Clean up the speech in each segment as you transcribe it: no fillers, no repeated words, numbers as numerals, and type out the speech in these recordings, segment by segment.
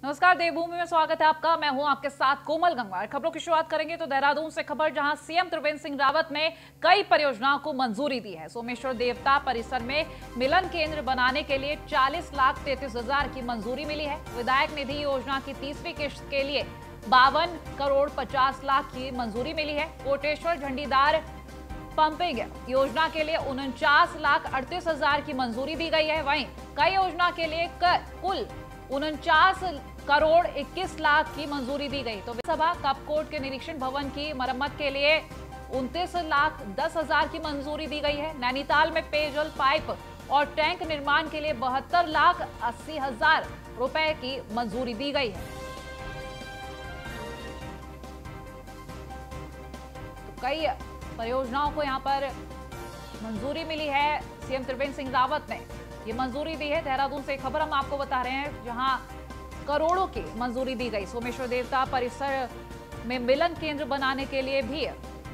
नमस्कार, देवभूमि में स्वागत है आपका। मैं हूं आपके साथ कोमल गंगवार। खबरों की शुरुआत करेंगे तो देहरादून से खबर, जहां सीएम त्रिवेंद्र सिंह रावत ने कई परियोजनाओं को मंजूरी दी है। सोमेश्वर देवता परिसर में मिलन केंद्र बनाने के लिए 40,33,000 की मंजूरी मिली है। विधायक निधि योजना की तीसरी किश्त के लिए 52 करोड़ 50 लाख की मंजूरी मिली है। कोटेश्वर झंडीदार पंपिंग योजना के लिए 49,38,000 की मंजूरी दी गई है। वहीं कई योजना के लिए कुल 49 करोड़ 21 लाख की मंजूरी दी गई। तो विधानसभा कपकोट के निरीक्षण भवन की मरम्मत के लिए 29,10,000 की मंजूरी दी गई है। नैनीताल में पेयजल पाइप और टैंक निर्माण के लिए 72,80,000 रुपए की मंजूरी दी गई है। तो कई परियोजनाओं को यहां पर मंजूरी मिली है। सीएम त्रिवेंद्र सिंह रावत ने ये मंजूरी दी है। देहरादून से खबर हम आपको बता रहे हैं, जहां करोड़ों की मंजूरी दी गई। सोमेश्वर देवता परिसर में मिलन केंद्र बनाने के लिए भी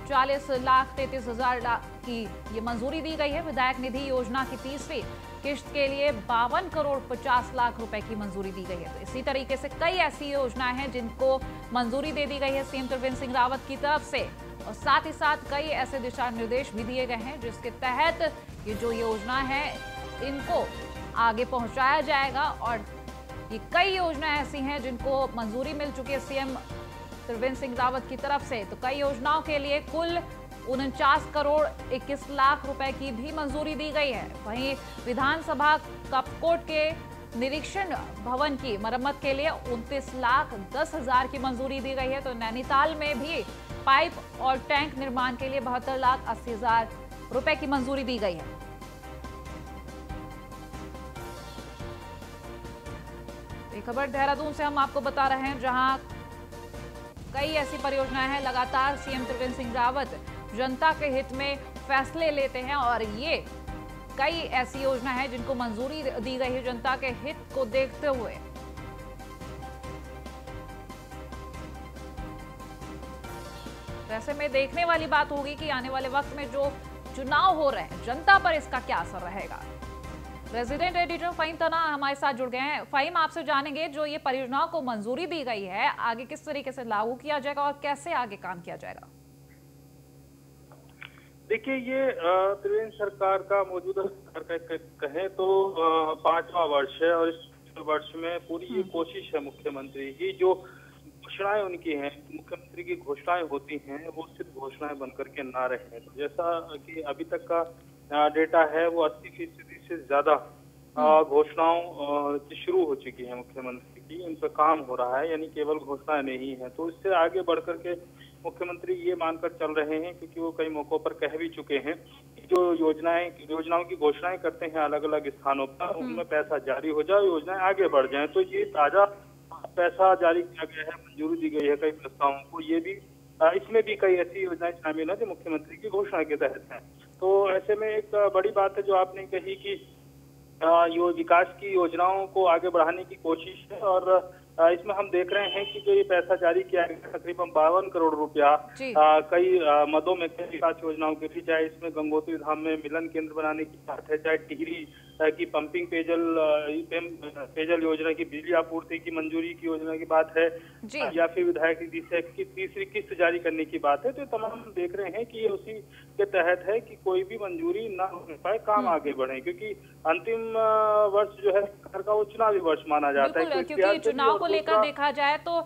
40,33,000 की ये मंजूरी दी गई है। विधायक निधि योजना की तीसरी किश्त के लिए 52 करोड़ 50 लाख रुपए की मंजूरी दी गई है। तो इसी तरीके से कई ऐसी योजनाएं हैं जिनको मंजूरी दे दी गई है सीएम त्रिवेंद्र सिंह रावत की तरफ से, और साथ ही साथ कई ऐसे दिशा निर्देश भी दिए गए हैं जिसके तहत ये जो योजना है इनको आगे पहुंचाया जाएगा। और ये कई योजनाएं ऐसी हैं जिनको मंजूरी मिल चुकी है सीएम त्रिवेंद्र सिंह रावत की तरफ से। तो कई योजनाओं के लिए कुल 49 करोड़ 21 लाख रुपए की भी मंजूरी दी गई है। वहीं विधानसभा कपकोट के निरीक्षण भवन की मरम्मत के लिए 29,10,000 की मंजूरी दी गई है। तो नैनीताल में भी पाइप और टैंक निर्माण के लिए 72,80,000 रुपए की मंजूरी दी गई है। ये खबर देहरादून से हम आपको बता रहे हैं, जहां कई ऐसी परियोजनाएं हैं। लगातार सीएम त्रिवेंद्र सिंह रावत जनता के हित में फैसले लेते हैं और ये कई ऐसी योजना है जिनको मंजूरी दी गई है जनता के हित को देखते हुए। वैसे में देखने वाली बात होगी कि आने वाले वक्त में जो चुनाव हो रहे हैं, जनता पर इसका क्या असर रहेगा। रेजिडेंट एडिटर फहीम तना हमारे साथ जुड़ गए हैं। फहीम, आपसे जानेंगे, जो ये परियोजनाओं को मंजूरी दी गई है, आगे किस तरीके से लागू किया जाएगा और कैसे आगे काम किया जाएगा। देखिए, ये त्रिवेंद्र सरकार का, मौजूदा सरकार का कहें तो 5वां वर्ष है, और इस वर्ष में पूरी ये कोशिश है मुख्यमंत्री की, जो घोषणाएं उनकी हैं, मुख्यमंत्री की घोषणाएं होती हैं, वो सिर्फ घोषणाएं बनकर के ना रहे। तो जैसा कि अभी तक का डेटा है, वो 80% से ज्यादा घोषणाओं शुरू हो चुकी है मुख्यमंत्री की, उन पर काम हो रहा है, यानी केवल घोषणाएं नहीं है। तो इससे आगे बढ़कर के मुख्यमंत्री ये मानकर चल रहे हैं, क्योंकि वो कई मौकों पर कह भी चुके हैं कि जो योजनाओं की घोषणाएं करते हैं अलग अलग स्थानों पर, उनमें पैसा जारी हो जाए, योजनाएं आगे बढ़ जाए। तो ये ताजा पैसा जारी किया गया है, मंजूरी दी गई है कई प्रस्तावों को। ये भी इसमें भी कई ऐसी योजनाएं शामिल है जो मुख्यमंत्री की घोषणा के तहत है। तो ऐसे में एक बड़ी बात है जो आपने कही कि विकास की योजनाओं को आगे बढ़ाने की कोशिश है, और इसमें हम देख रहे हैं कि जो ये पैसा जारी किया गया तकरीबन 52 करोड़ रुपया कई मदों में कई विकास योजनाओं के लिए, चाहे इसमें गंगोत्री धाम में मिलन केंद्र बनाने की बात है, चाहे टिहरी की पंपिंग पेयजल योजना की बिजली आपूर्ति की मंजूरी की योजना की बात है, या फिर विधायक निधि से की तीसरी किस्त जारी करने की बात है। तो तमाम देख रहे हैं कि ये उसी के तहत है कि कोई भी मंजूरी ना हो पाए, काम आगे बढ़े, क्योंकि अंतिम वर्ष जो है सरकार का वो चुनावी वर्ष माना जाता है। क्योंकि चुनाव को लेकर देखा जाए तो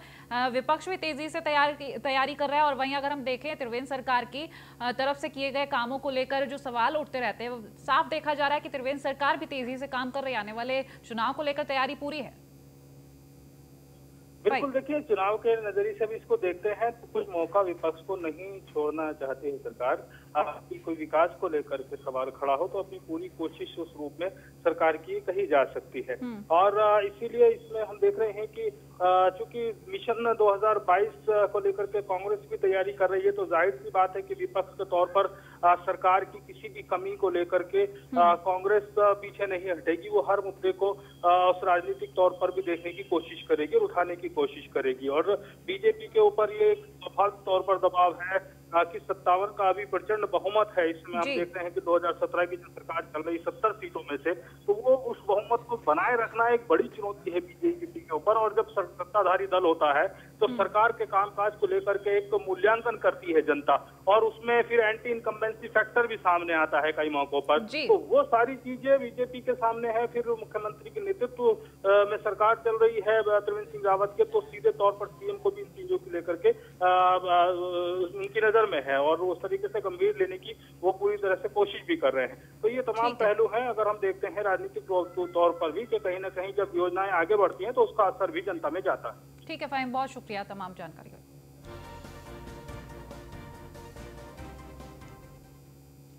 विपक्ष भी तेजी से तैयारी कर रहा है, और वहीं अगर हम देखें त्रिवेंद्र सरकार की तरफ से किए गए कामों को लेकर जो सवाल उठते रहते हैं, साफ देखा जा रहा है कि त्रिवेंद्र सरकार भी तेजी से काम कर रही है। आने वाले चुनाव को लेकर तैयारी पूरी है। बिल्कुल, देखिए, चुनाव के नजरिए से भी इसको देखते हैं तो कुछ मौका विपक्ष को नहीं छोड़ना चाहती है सरकार। कोई विकास को लेकर के सवाल खड़ा हो तो अपनी पूरी कोशिश उस रूप में सरकार की कही जा सकती है, और इसीलिए इसमें हम देख रहे हैं कि चूंकि मिशन 2022 को लेकर के कांग्रेस भी तैयारी कर रही है, तो जाहिर सी बात है कि विपक्ष के तौर पर सरकार की किसी भी कमी को लेकर के कांग्रेस पीछे नहीं हटेगी। वो हर मुद्दे को उस राजनीतिक तौर पर भी देखने की कोशिश करेगी और उठाने की कोशिश करेगी, और बीजेपी के ऊपर ये स्वाभाविक तौर पर दबाव है कि 57 का अभी प्रचंड बहुमत है। इसमें आप देखते हैं कि 2017 की जो सरकार चल रही 70 सीटों में से, तो वो उस बहुमत को बनाए रखना एक बड़ी चुनौती है बीजेपी के पर, और जब सत्ताधारी दल होता है तो सरकार के कामकाज को लेकर के एक तो मूल्यांकन करती है जनता, और उसमें फिर एंटी इनकम्बेंसी फैक्टर भी सामने आता है कई मौकों पर। तो वो सारी चीजें बीजेपी के सामने है। फिर मुख्यमंत्री के नेतृत्व में सरकार चल रही है त्रिवेंद्र सिंह रावत के, तो सीधे तौर पर सीएम को भी इन चीजों को लेकर के उनकी नजर में है और उस तरीके से गंभीर लेने की वो पूरी तरह से कोशिश भी कर रहे हैं। तो ये तमाम पहलू हैं, अगर हम देखते हैं राजनीतिक तौर पर भी, कि कहीं ना कहीं जब योजनाएं आगे बढ़ती हैं तो उसका असर भी जनता में जाता है। ठीक है फाहिम, बहुत शुक्रिया तमाम जानकारी।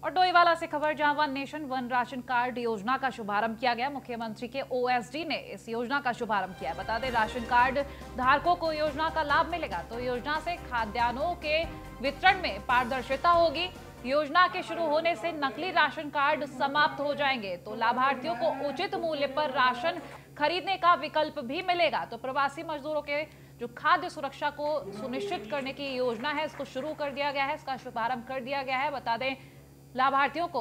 और डोईवाला से खबर, जहां one nation one ration card योजना का शुभारंभ किया गया। मुख्यमंत्री के ओएसडी ने इस योजना का शुभारंभ किया। बता दें, राशन कार्ड धारकों को योजना का लाभ मिलेगा। तो योजना से खाद्यान्नों के वितरण में पारदर्शिता होगी। योजना के शुरू होने से नकली राशन कार्ड समाप्त हो जाएंगे। तो लाभार्थियों को उचित मूल्य पर राशन खरीदने का विकल्प भी मिलेगा। तो प्रवासी मजदूरों के जो खाद्य सुरक्षा को सुनिश्चित करने की योजना है, इसको शुरू कर दिया गया है, इसका शुभारंभ कर दिया गया है। बता दें, लाभार्थियों को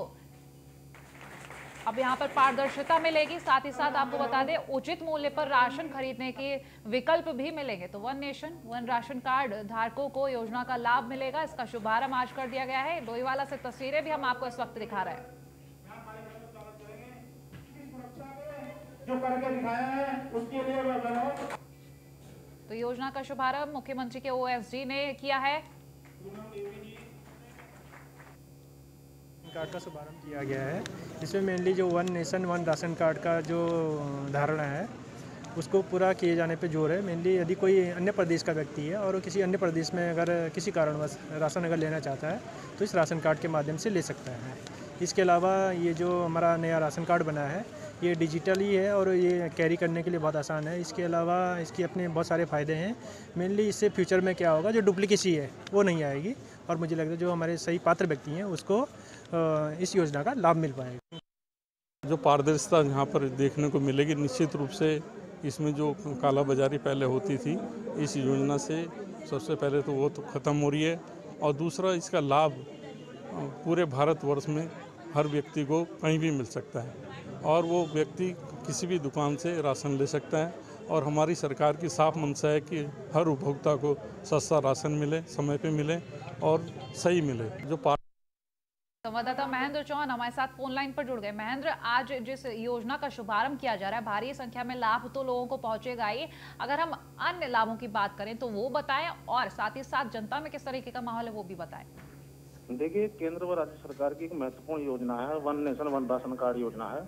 अब यहाँ पर पारदर्शिता मिलेगी, साथ ही साथ आपको बता दें उचित मूल्य पर राशन खरीदने के विकल्प भी मिलेंगे। तो one nation one ration card धारकों को योजना का लाभ मिलेगा। इसका शुभारंभ आज कर दिया गया है। डोईवाला से तस्वीरें भी हम आपको इस वक्त दिखा रहे हैं। जो करके दिखाया है उसके लिए तो योजना का शुभारंभ मुख्यमंत्री के ओएसडी ने किया है। कार्ड का शुभारंभ किया गया है। इसमें मेनली जो one nation one ration card का जो धारणा है उसको पूरा किए जाने पे जोर है। मेनली यदि कोई अन्य प्रदेश का व्यक्ति है और किसी अन्य प्रदेश में अगर किसी कारणवश राशन अगर लेना चाहता है तो इस राशन कार्ड के माध्यम से ले सकता है। इसके अलावा ये जो हमारा नया राशन कार्ड बना है ये डिजिटल ही है और ये कैरी करने के लिए बहुत आसान है। इसके अलावा इसके अपने बहुत सारे फ़ायदे हैं। मेनली इससे फ्यूचर में क्या होगा, जो डुप्लीकेसी है वो नहीं आएगी और मुझे लगता है जो हमारे सही पात्र व्यक्ति हैं उसको इस योजना का लाभ मिल पाएगा। जो पारदर्शिता यहाँ पर देखने को मिलेगी, निश्चित रूप से इसमें जो काला बाजारी पहले होती थी इस योजना से सबसे पहले तो वो तो ख़त्म हो रही है, और दूसरा इसका लाभ पूरे भारतवर्ष में हर व्यक्ति को कहीं भी मिल सकता है और वो व्यक्ति किसी भी दुकान से राशन ले सकता है। और हमारी सरकार की साफ मंशा है कि हर उपभोक्ता को सस्ता राशन मिले, समय पे मिले और सही मिले। जो संवाददाता महेंद्र चौहान हमारे साथ फोन लाइन पर जुड़ गए। महेंद्र, आज जिस योजना का शुभारंभ किया जा रहा है, भारी संख्या में लाभ तो लोगों को पहुंचेगा ही। अगर हम अन्य लाभों की बात करें तो वो बताएं, और साथ ही साथ जनता में किस तरीके का माहौल है वो भी बताएं। देखिए, केंद्र व राज्य सरकार की एक महत्वपूर्ण योजना है, one nation one ration card योजना है।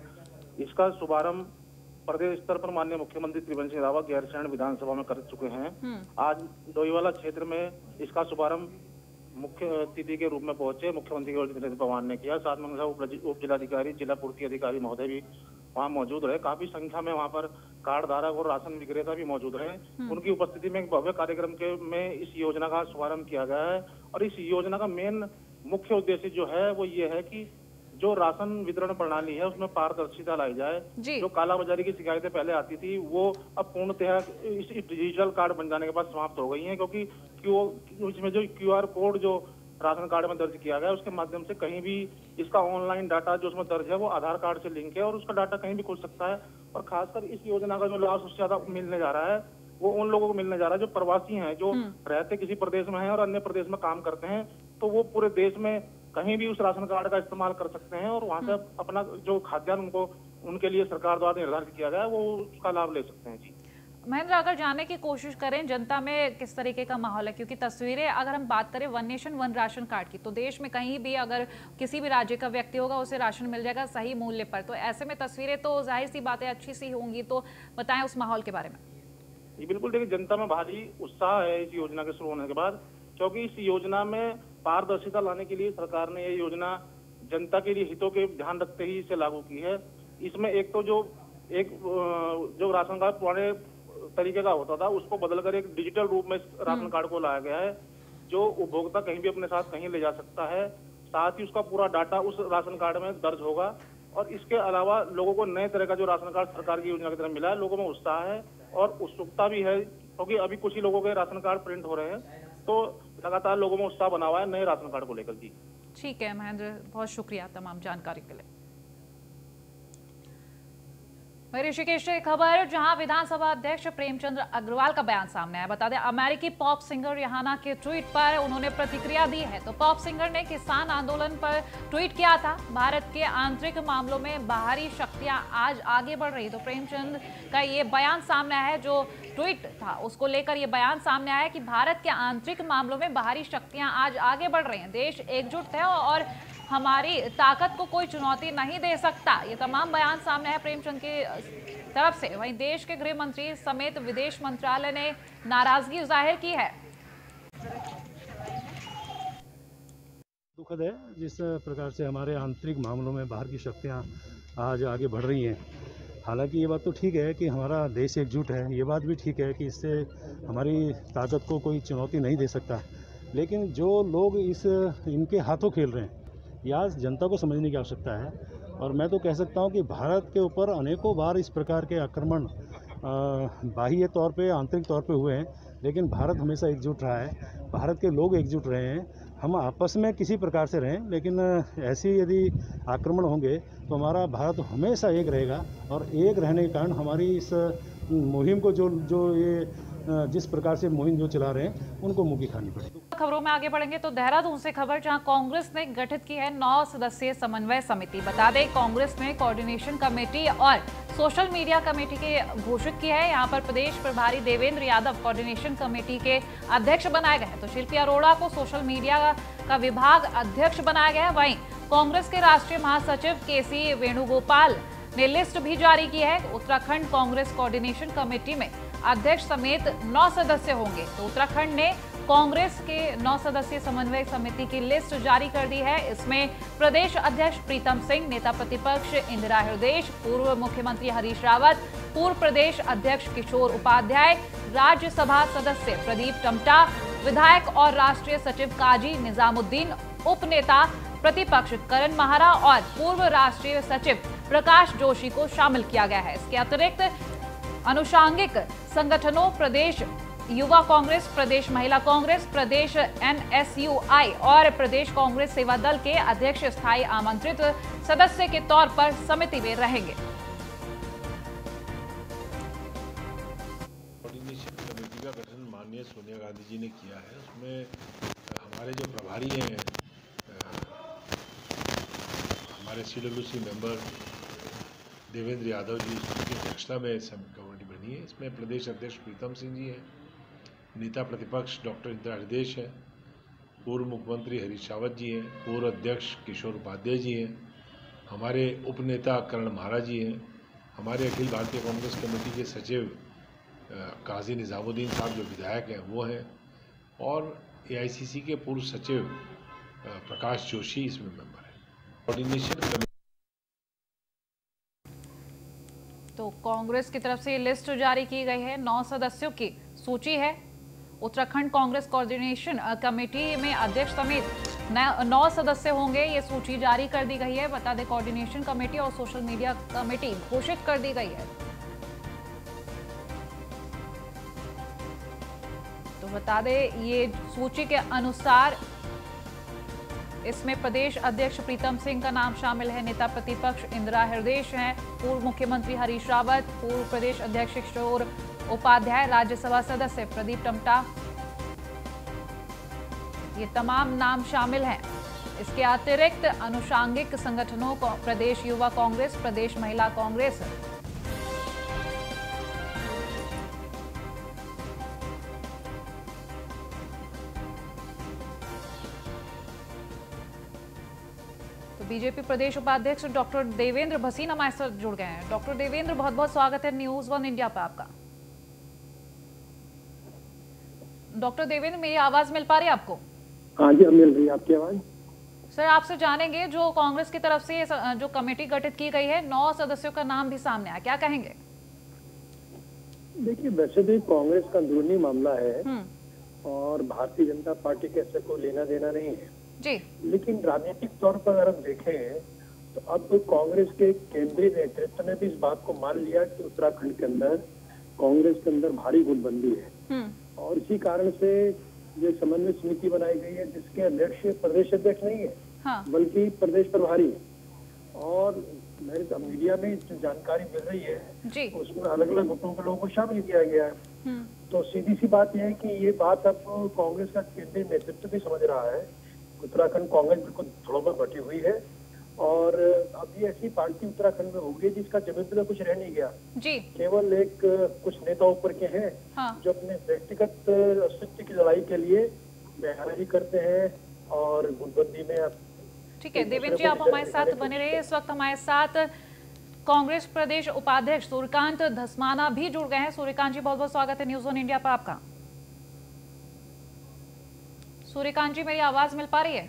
इसका शुभारंभ प्रदेश स्तर पर माननीय मुख्यमंत्री त्रिवेंद्र सिंह रावत गैरसैंण विधानसभा में कर चुके हैं। आज डोईवाला क्षेत्र में इसका शुभारंभ मुख्य अतिथि के रूप में पहुंचे मुख्यमंत्री केवल पवार ने किया। साथ में उप जिलाधिकारी, जिला पूर्ति अधिकारी महोदय भी वहाँ मौजूद रहे। काफी संख्या में वहाँ पर कार्ड धारक और राशन विक्रेता भी मौजूद रहे। उनकी उपस्थिति में एक भव्य कार्यक्रम में इस योजना का शुभारंभ किया गया है। और इस योजना का मेन मुख्य उद्देश्य जो है वो ये है कि जो राशन वितरण प्रणाली है उसमें पारदर्शिता लाई जाए। जो कालाबाजारी की शिकायतें पहले आती थी वो अब पूर्णतः इस डिजिटल कार्ड बन जाने के बाद समाप्त हो गई हैं, क्योंकि इसमें जो QR कोड जो राशन कार्ड में दर्ज किया गया है उसके माध्यम से कहीं भी इसका ऑनलाइन डाटा जो उसमें दर्ज है वो आधार कार्ड से लिंक है और उसका डाटा कहीं भी खुल सकता है। और खासकर इस योजना का जो लाभ सबसे ज्यादा मिलने जा रहा है वो उन लोगों को मिलने जा रहा है जो प्रवासी हैं, जो रहते किसी प्रदेश में हैं और अन्य प्रदेश में काम करते हैं। तो वो पूरे देश में कहीं भी उस राशन कार्ड का इस्तेमाल कर सकते हैं और वहाँ से अपना जो खाद्यान्न उनको उनके लिए सरकार द्वारा निर्धारित किया गया है वो उसका लाभ ले सकते हैं। जी महेंद्र, अगर जानने की कोशिश करें जनता में किस तरीके का माहौल है, क्योंकि तस्वीरें अगर हम बात करें one nation one ration card की, तो देश में कहीं भी अगर किसी भी राज्य का व्यक्ति होगा उसे राशन मिल जाएगा सही मूल्य पर। तो ऐसे में तस्वीरें तो जाहिर सी बातें अच्छी सी होंगी, तो बताएं उस माहौल के बारे में। जी बिल्कुल, देखिए जनता में भारी उत्साह है इस योजना के शुरू होने के बाद, क्योंकि इस योजना में पारदर्शिता लाने के लिए सरकार ने ये योजना जनता के लिए हितों के ध्यान रखते ही इसे लागू की है। इसमें एक तो जो राशन कार्ड पुराने तरीके का होता था उसको बदलकर एक डिजिटल रूप में राशन कार्ड को लाया गया है, जो उपभोक्ता कहीं भी अपने साथ कहीं ले जा सकता है। साथ ही उसका पूरा डाटा उस राशन कार्ड में दर्ज होगा। और इसके अलावा लोगों को नए तरह का जो राशन कार्ड सरकार की योजना की तरफ मिला है, लोगों में उत्साह है और उत्सुकता भी है, क्योंकि अभी कुछ ही लोगों के राशन कार्ड प्रिंट हो रहे हैं, तो लगातार लोगों में उत्साह बना हुआ है नए राशन कार्ड को लेकर। जी ठीक है महेंद्र, बहुत शुक्रिया तमाम जानकारी के लिए। ऋषिकेश से खबर, जहां विधानसभा अध्यक्ष प्रेमचंद अग्रवाल का बयान सामने आया। बता दें, अमेरिकी पॉप सिंगर रिहाना के ट्वीट पर उन्होंने प्रतिक्रिया दी है। तो पॉप सिंगर ने किसान आंदोलन पर ट्वीट किया था, भारत के आंतरिक मामलों में बाहरी शक्तियां आज आगे बढ़ रही। तो प्रेमचंद का ये बयान सामने आया है, जो ट्वीट था उसको लेकर ये बयान सामने आया कि भारत के आंतरिक मामलों में बाहरी शक्तियां आज आगे बढ़ रही हैं, देश एकजुट है और हमारी ताकत को कोई चुनौती नहीं दे सकता। ये तमाम बयान सामने है प्रेमचंद की तरफ से। वहीं देश के गृह मंत्री समेत विदेश मंत्रालय ने नाराजगी जाहिर की है। दुखद है जिस प्रकार से हमारे आंतरिक मामलों में बाहर की शक्तियां आज आगे बढ़ रही हैं। हालांकि ये बात तो ठीक है कि हमारा देश एकजुट है, ये बात भी ठीक है कि इससे हमारी ताकत को कोई चुनौती नहीं दे सकता। लेकिन जो लोग इनके हाथों खेल रहे हैं, यह जनता को समझने की आवश्यकता है। और मैं तो कह सकता हूं कि भारत के ऊपर अनेकों बार इस प्रकार के आक्रमण बाह्य तौर पे, आंतरिक तौर पे हुए हैं, लेकिन भारत हमेशा एकजुट रहा है, भारत के लोग एकजुट रहे हैं। हम आपस में किसी प्रकार से रहें, लेकिन ऐसे यदि आक्रमण होंगे तो हमारा भारत हमेशा एक रहेगा। और एक रहने के कारण हमारी इस मुहिम को जिस प्रकार से मुहिम जो चला रहे हैं, उनको मुँह की खानी पड़ेगी। खबरों में आगे बढ़ेंगे तो देहरादून से खबर, जहां कांग्रेस ने गठित की है 9 सदस्यीय समन्वय समिति। बता दें, कांग्रेस ने कोऑर्डिनेशन कमेटी और सोशल मीडिया कमेटी के घोषित की है। यहां पर प्रदेश प्रभारी देवेंद्र यादव कोऑर्डिनेशन कमेटी के अध्यक्ष बनाए गए हैं। तो शिल्पी अरोड़ा को सोशल मीडिया का विभाग अध्यक्ष बनाया गया है। वहीं कांग्रेस के राष्ट्रीय महासचिव केसी वेणुगोपाल ने लिस्ट भी जारी की है। उत्तराखंड कांग्रेस कोऑर्डिनेशन कमेटी में अध्यक्ष समेत 9 सदस्य होंगे। तो उत्तराखंड ने कांग्रेस के 9 सदस्यीय समन्वय समिति की लिस्ट जारी कर दी है। इसमें प्रदेश अध्यक्ष प्रीतम सिंह, नेता प्रतिपक्ष इंदिरा हृदयेश, पूर्व मुख्यमंत्री हरीश रावत, पूर्व प्रदेश अध्यक्ष किशोर उपाध्याय, राज्यसभा सदस्य प्रदीप टमटा, विधायक और राष्ट्रीय सचिव काजी निजामुद्दीन, उप नेता प्रतिपक्ष करण माहरा और पूर्व राष्ट्रीय सचिव प्रकाश जोशी को शामिल किया गया है। इसके अतिरिक्त अनुषांगिक संगठनों प्रदेश युवा कांग्रेस, प्रदेश महिला कांग्रेस, प्रदेश NSUI और प्रदेश कांग्रेस सेवा दल के अध्यक्ष स्थायी आमंत्रित सदस्य के तौर पर समिति में रहेंगे। कोऑर्डिनेशन कमेटी का गठन माननीय सोनिया गांधी जी ने किया है। उसमें हमारे जो प्रभारी हैं, हमारे CWC मेंबर देवेंद्र यादव जी की अध्यक्षता में कमेटी बनी है। इसमें प्रदेश अध्यक्ष प्रीतम सिंह जी हैं, नेता प्रतिपक्ष डॉक्टर इंदिरा हृदयेश हैं, पूर्व मुख्यमंत्री हरीश रावत जी हैं, पूर्व अध्यक्ष किशोर उपाध्याय जी हैं, हमारे उप नेता करण माहरा जी हैं, हमारे अखिल भारतीय कांग्रेस कमेटी के सचिव काजी निजामुद्दीन साहब जो विधायक हैं वो हैं, और AICC के पूर्व सचिव प्रकाश जोशी इसमें मेंबर हैं। कोऑर्डिनेशन कमेटी तो कांग्रेस की तरफ से लिस्ट जारी की गई है, 9 सदस्यों की सूची है। उत्तराखंड कांग्रेस कोऑर्डिनेशन कमेटी में अध्यक्ष समेत 9 सदस्य होंगे, ये सूची जारी कर दी गई है। बता दें, कोऑर्डिनेशन कमेटी और सोशल मीडिया कमेटी घोषित कर दी गई है। तो बता दें, ये सूची के अनुसार इसमें प्रदेश अध्यक्ष प्रीतम सिंह का नाम शामिल है, नेता प्रतिपक्ष इंदिरा हृदयेश हैं, पूर्व मुख्यमंत्री हरीश रावत, पूर्व प्रदेश अध्यक्ष किशोर उपाध्याय, राज्यसभा सदस्य प्रदीप टमटा, ये तमाम नाम शामिल हैं। इसके अतिरिक्त अनुषांगिक संगठनों को प्रदेश युवा कांग्रेस, प्रदेश महिला कांग्रेस, बीजेपी प्रदेश उपाध्यक्ष डॉक्टर देवेंद्र भसीन हमारे साथ जुड़ गए हैं। डॉक्टर देवेंद्र, बहुत बहुत स्वागत है न्यूज़ 1 इंडिया पर आपका। डॉक्टर देवेंद्र, मेरी आवाज मिल पा रही है आपको? हाँ जी, मिल रही है आपकी आवाज। सर, आपसे जानेंगे, जो कांग्रेस की तरफ से जो कमेटी गठित की गई है, 9 सदस्यों का नाम भी सामने आया, क्या कहेंगे? देखिए, वैसे भी कांग्रेस का अंदरूनी मामला है और भारतीय जनता पार्टी के ऐसे कोई लेना देना नहीं है जी। लेकिन राजनीतिक तौर पर अगर हम देखें तो अब कांग्रेस के केंद्रीय नेतृत्व ने भी इस बात को मान लिया कि उत्तराखंड के अंदर कांग्रेस के अंदर भारी गुटबंदी है और इसी कारण से ये समन्वय समिति बनाई गई है, जिसके अध्यक्ष प्रदेश अध्यक्ष नहीं है, बल्कि प्रदेश प्रभारी है। और मेरे तो मीडिया में जो जानकारी मिल रही है जी उसमें अलग अलग गुटों के लोगों को शामिल किया गया है। तो सीधी सी बात यह है कि ये बात अब कांग्रेस का केंद्रीय नेतृत्व भी समझ रहा है। उत्तराखंड कांग्रेस बिल्कुल धड़ों में बटी हुई है और अब ये ऐसी पार्टी उत्तराखंड में होगी जिसका जमीन पे कुछ रह नहीं गया जी। केवल एक कुछ नेता ऊपर के हैं जो अपने व्यक्तिगत अस्तित्व की लड़ाई के लिए बयानबाजी करते हैं और गुटबंदी में अब ठीक है। देवेंद्र जी आप हमारे साथ बने रहे। इस वक्त हमारे साथ कांग्रेस प्रदेश उपाध्यक्ष सूर्यकांत धस्माना भी जुड़ गए हैं। सूर्यकांत जी बहुत बहुत स्वागत है न्यूज़ ऑन इंडिया पर आपका। सूर्यकांत जी मेरी आवाज मिल पा रही है?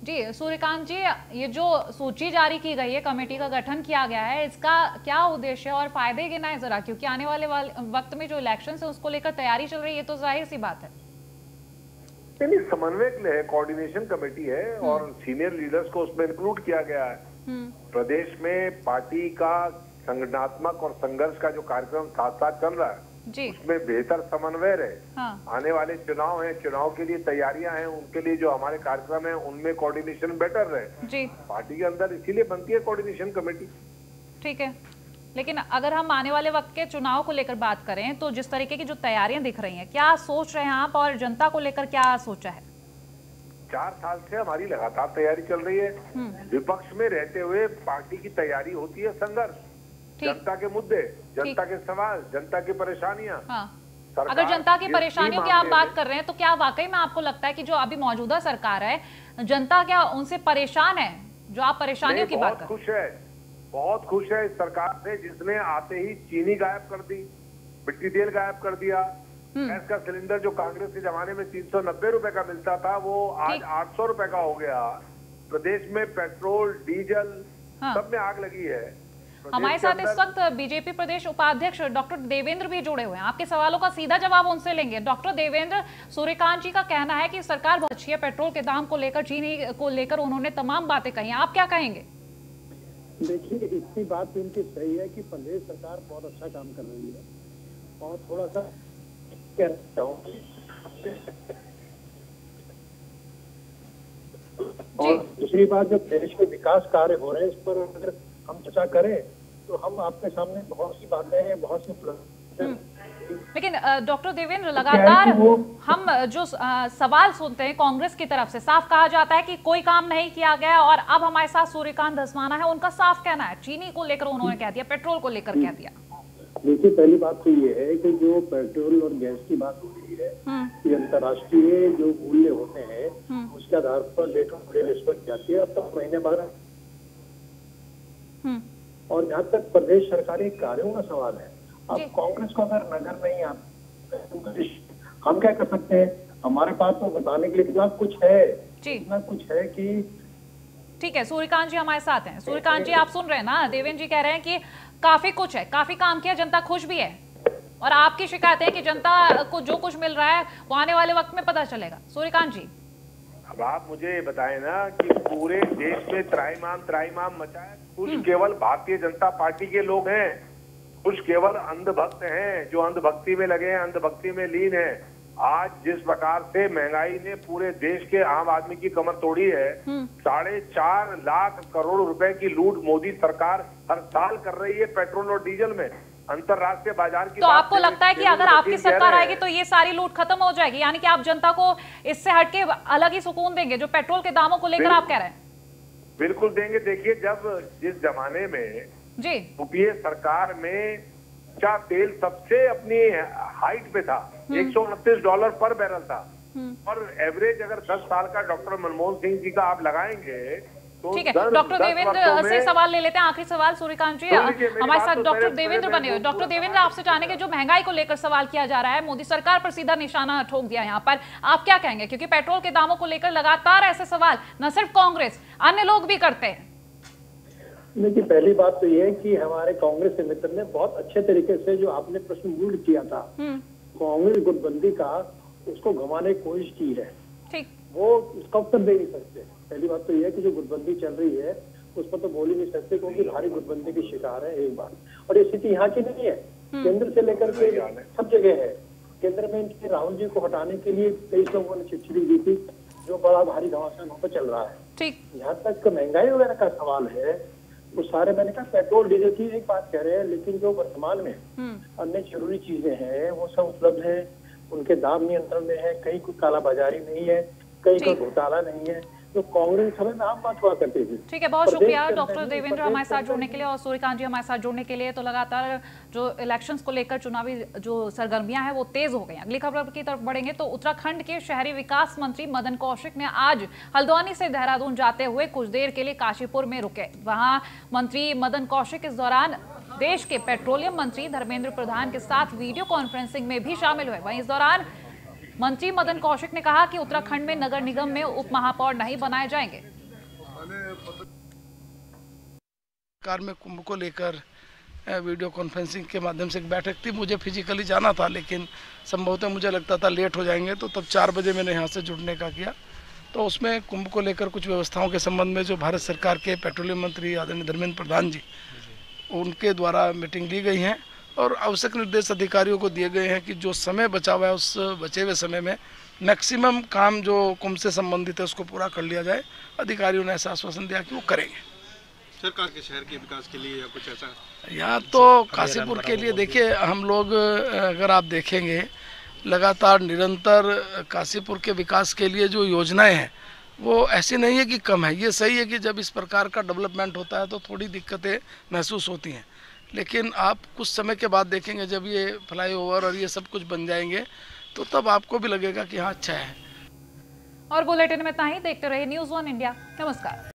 जी सूर्यकांत जी, ये जो सूची जारी की गई है, कमेटी का गठन किया गया है, इसका क्या उद्देश्य है और फायदे गिनाए जरा, क्योंकि आने वाले वक्त में जो इलेक्शन है उसको लेकर तैयारी चल रही है, तो जाहिर सी बात है। नहीं, समन्वय के लिए कोऑर्डिनेशन कमेटी है और सीनियर लीडर्स को उसमें इंक्लूड किया गया है। प्रदेश में पार्टी का संगठनात्मक और संघर्ष का जो कार्यक्रम साथ साथ चल रहा है उसमें बेहतर समन्वय रहे। आने वाले चुनाव हैं, चुनाव के लिए तैयारियां हैं, उनके लिए जो हमारे कार्यक्रम हैं उनमें कोऑर्डिनेशन बेटर रहे पार्टी के अंदर, इसीलिए बनती है कोऑर्डिनेशन कमेटी। ठीक है, लेकिन अगर हम आने वाले वक्त के चुनाव को लेकर बात करें तो जिस तरीके की जो तैयारियां दिख रही हैं, क्या सोच रहे हैं आप और जनता को लेकर क्या सोचा है? 4 साल से हमारी लगातार तैयारी चल रही है। विपक्ष में रहते हुए पार्टी की तैयारी होती है संघर्ष, जनता के मुद्दे, जनता के सवाल, जनता की परेशानियां। अगर जनता की परेशानियों की आप बात कर रहे हैं तो क्या वाकई में आपको लगता है कि जो अभी मौजूदा सरकार है, जनता क्या उनसे परेशान है? जो आप परेशानियों की बात कर रहे हैं, बहुत खुश है इस सरकार से, जिसने आते ही चीनी गायब कर दी, मिट्टी तेल गायब कर दिया। गैस का सिलेंडर जो कांग्रेस के जमाने में 390 रुपए का मिलता था वो आज 800 रुपए का हो गया। प्रदेश में पेट्रोल डीजल सब में आग लगी है। हमारे साथ इस वक्त बीजेपी प्रदेश उपाध्यक्ष डॉक्टर देवेंद्र भी जुड़े हुए हैं। आपके सवालों का सीधा जवाब उनसे लेंगे। डॉक्टर देवेंद्र, सूर्यकांत जी का कहना है कि सरकार बहुत अच्छी है, पेट्रोल के दाम को लेकर, चीनी को लेकर उन्होंने तमाम बातें कही, आप क्या कहेंगे? देखिए, इतनी बात उनकी सही है कि प्रदेश सरकार बहुत अच्छा काम कर रही है और थोड़ा सा कहना चाहूंगी और दूसरी बात, जो देश में विकास कार्य हो रहे हैं इस पर अगर हम चर्चा करें तो हम आपके सामने बहुत सी बातें हैं, बहुत सी लेकिन डॉक्टर देवेंद्र, लगातार हम जो सवाल सुनते हैं कांग्रेस की तरफ से, साफ कहा जाता है कि कोई काम नहीं किया गया और अब हमारे साथ सूर्यकांत धस्माना है, उनका साफ कहना है चीनी को लेकर उन्होंने कह दिया, पेट्रोल को लेकर कह दिया। देखिए, पहली बात तो ये है कि जो पेट्रोल और गैस की बात हो रही है, ये अंतर्राष्ट्रीय जो मूल्य होते हैं उसके आधार पर रेट ऑफ रिस्पेक्ट जाती है। अब तक महीने बाद और जहाँ तक प्रदेश सरकारी कार्यों का सवाल है, अब कांग्रेस को अगर नजर नहीं आता, हम क्या कर सकते हैं? हमारे पास तो बताने के लिए इतना कुछ है, इतना कुछ है कि ठीक है। सूर्यकांत जी हमारे साथ हैं। सूर्यकांत जी, आप सुन रहे हैं ना, देवेंद्र जी कह रहे हैं कि काफी कुछ है, काफी काम किया, जनता खुश भी है, और आपकी शिकायत है कि जनता को जो कुछ मिल रहा है वो आने वाले वक्त में पता चलेगा। सूर्यकांत जी, अब आप मुझे बताएं ना कि पूरे देश में त्राईमाम मचा है, कुछ केवल भारतीय जनता पार्टी के लोग हैं, कुछ केवल अंधभक्त हैं जो अंधभक्ति में लगे हैं, अंधभक्ति में लीन है। आज जिस प्रकार से महंगाई ने पूरे देश के आम आदमी की कमर तोड़ी है, 4.5 लाख करोड़ रुपए की लूट मोदी सरकार हर साल कर रही है पेट्रोल और डीजल में। अंतरराष्ट्रीय बाजार की तो आपको लगता है कि अगर आपकी सरकार आएगी तो ये सारी लूट खत्म हो जाएगी, यानी कि आप जनता को इससे हटके अलग ही सुकून देंगे जो पेट्रोल के दामों को लेकर आप कह रहे हैं? बिल्कुल देंगे। देखिए, जब जिस जमाने में जी यूपीए सरकार में कच्चा तेल सबसे अपनी हाइट पे था, $129 पर बैरल था, और एवरेज अगर 10 साल का डॉक्टर मनमोहन सिंह जी का आप लगाएंगे तो ठीक है। डॉक्टर देवेंद्र से सवाल ले लेते हैं, आखिरी सवाल। सूर्यकांत जी हमारे साथ डॉक्टर देवेंद्र बने हुए। डॉक्टर देवेंद्र, आपसे जानेंगे जो महंगाई को लेकर सवाल किया जा रहा है, मोदी सरकार पर सीधा निशाना ठोक दिया यहाँ पर, आप क्या कहेंगे? क्योंकि पेट्रोल के दामों को लेकर लगातार ऐसे सवाल न सिर्फ कांग्रेस, अन्य लोग भी करते हैं। देखिए, पहली बात तो ये है कि हमारे कांग्रेस के मित्र ने बहुत अच्छे तरीके से जो आपने प्रश्न मूल किया था कांग्रेस गुटबंदी का, उसको घुमाने की कोशिश की है। ठीक, वो उसका उत्तर दे नहीं सकते। पहली बात तो यह है कि जो गुटबंदी चल रही है उस पर तो बोल ही नहीं सकते, क्योंकि भारी गुटबंदी की शिकार है एक बात। और ये स्थिति यहाँ की नहीं है, केंद्र से लेकर के सब जगह है। केंद्र में इनके राहुल जी को हटाने के लिए 23 लोगों ने चिट्ठी दी थी, जो बड़ा भारी घमासान वहाँ पर चल रहा है। ठीक। यहाँ तक महंगाई वगैरह का सवाल है, वो सारे मैंने कहा पेट्रोल डीजल की एक बात कह रहे हैं, लेकिन जो वर्तमान में अन्य जरूरी चीजें हैं वो सब उपलब्ध है, उनके दाम नियंत्रण में है, कहीं कोई कालाबाजारी नहीं है, कहीं कोई घोटाला नहीं है। तो कांग्रेस समय में आम बात हुआ करती थी। ठीक है, बहुत शुक्रिया डॉक्टर देवेंद्र हमारे साथ जुड़ने के लिए और सूर्यकांत जी हमारे साथ जुड़ने के लिए। तो लगातार जो इलेक्शंस को लेकर चुनावी जो सरगर्मियां हैं वो तेज हो गई। अगली खबर की तरफ बढ़ेंगे तो उत्तराखंड के शहरी विकास मंत्री मदन कौशिक ने आज हल्द्वानी से देहरादून जाते हुए कुछ देर के लिए काशीपुर में रुके। वहां मंत्री मदन कौशिक इस दौरान देश के पेट्रोलियम मंत्री धर्मेंद्र प्रधान के साथ वीडियो कॉन्फ्रेंसिंग में भी शामिल हुए। वहीं इस दौरान मंत्री मदन कौशिक ने कहा कि उत्तराखंड में नगर निगम में उप महापौर नहीं बनाए जाएंगे। सरकार में कुंभ को लेकर वीडियो कॉन्फ्रेंसिंग के माध्यम से एक बैठक थी। मुझे फिजिकली जाना था, लेकिन संभवतः मुझे लगता था लेट हो जाएंगे, तो तब 4 बजे मैंने यहाँ से जुड़ने का किया। तो उसमें कुंभ को लेकर कुछ व्यवस्थाओं के संबंध में जो भारत सरकार के पेट्रोलियम मंत्री आदरणीय धर्मेंद्र प्रधान जी, उनके द्वारा मीटिंग ली गई है और आवश्यक निर्देश अधिकारियों को दिए गए हैं कि जो समय बचा हुआ है उस बचे हुए समय में मैक्सिमम काम जो कुंभ से संबंधित है उसको पूरा कर लिया जाए। अधिकारियों ने ऐसा आश्वासन दिया कि वो करेंगे। सरकार के शहर के विकास के लिए या कुछ ऐसा यहाँ तो काशीपुर के लिए देखिए, हम लोग अगर आप देखेंगे लगातार निरंतर काशीपुर के विकास के लिए जो योजनाएं हैं वो ऐसी नहीं है कि कम है। ये सही है कि जब इस प्रकार का डेवलपमेंट होता है तो थोड़ी दिक्कतें महसूस होती हैं, लेकिन आप कुछ समय के बाद देखेंगे जब ये फ्लाईओवर और ये सब कुछ बन जाएंगे तो तब आपको भी लगेगा कि हाँ अच्छा है। और बुलेटिन में इतना ही। देखते रहिए न्यूज़ 1 इंडिया। नमस्कार।